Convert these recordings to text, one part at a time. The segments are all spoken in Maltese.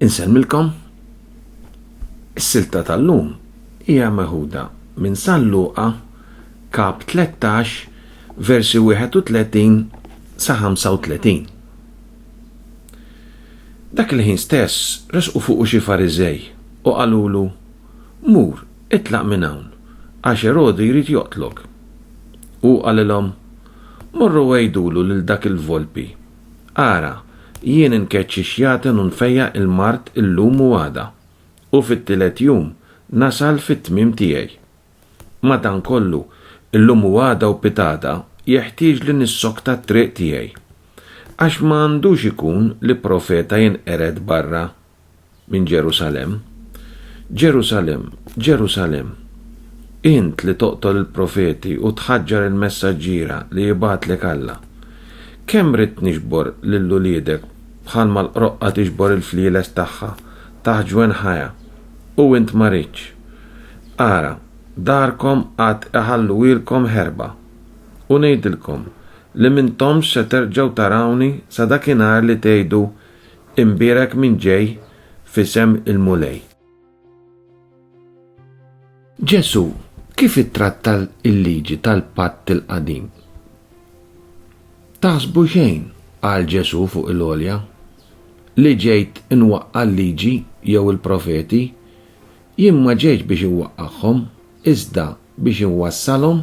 Insellmilkom, is-silta tal-lum hija meħuda minn San Luqa kap 13 versi 31 sa 35. Dak il-ħin stess resqu fuqu xi Fariżej u qalulu: Mur, itlaq minn hawn, għax Erodi jrid joqtlok. U qalilhom: Morru għejdulu lil dak il-volpi. Ara, jien inkeċċi xjaten u nfejja il-mart illum u għada, u fit-tielet jum nasal fit-tmiem tiegħi. Madankollu, illum u għada u pitada jeħtieġ li nissokta t-triq tiegħi, għax ma għandux ikun li profeta jinqered barra minn Ġerusalem. Ġerusalem, Ġerusalem, int li toqtol il-profeti u tħaġġar il-messaġġiera li jibatlek Alla. Kemm rid nixbor lil uliedek bħalma l-qroqqa tixbor il-flieles tagħha taħt ġwen ħajja, u int ma ridx. Ara, darkom għad iħallulkom ħerba, u ngħidilkom li m'intomx se terġgħu tarawni sa dakinhar li tgħidu: Imbierek min ġej f'isem il-mulej. Ġesu kif ittratta il-liġi tal-patt il-qadim? Taħsbu xejn, qal Ġesu fuq il-għolja, li ġejt inwaqqa l-liġi jew il-profeti, jien ma ġejtx biex inwaqqagħhom, iżda biex inwassalhom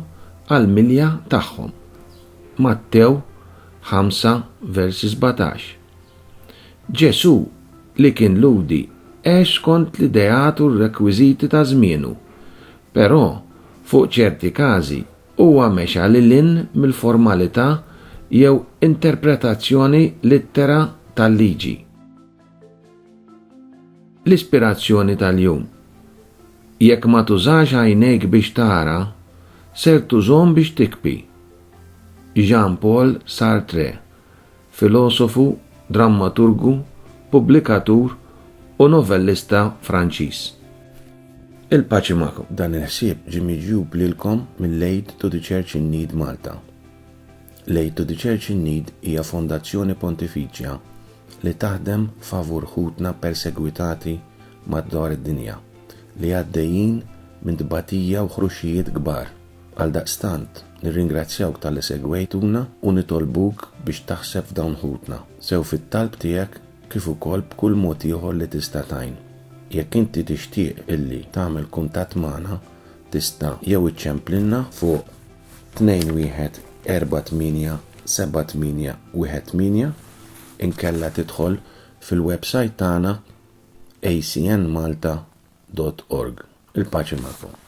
għall-milja tagħhom. Mattew 5 versi 17. Ġesu li kien ludi għex skont l-ideat u r-rekwiżiti ta' żmienu, però fuq ċerti każi huwa mexa lil mill-formalità jew interpretazzjoni littera tal-liġi. L-ispirazzjoni tal-jum: jekk ma tużax għajnejk biex tara, ser tużhom biex tikbi. Jean-Paul Sartre, filosofu, drammaturgu, pubblikatur u novellista Franċiż. Il-paċi magħkom. Dan il-ħsieb ġie miġjub lilkom mill-Aid to the Church in Need Malta. L-Aid to the Church in Need hija fondazzjoni pontifiċja li taħdem favur ħutna persegwitati madwar id-dinja li għaddejjin minn tbatija u ħruxijiet kbar. Għaldaqstant nirringrazzjawk tal-li segwejtuna u nitolbuk biex taħseb f'dawn ħutna sew fit-talb tiegħek kif ukoll b'kull mod ieħor li tista' tgħin. Jekk inti tixtieq illi tagħmel kuntatt magħna, tista' jew iċċemplinna fuq 21 48 78 inkella tidħol fil-website tagħna acnmalta.org. Il-paċi magħkom.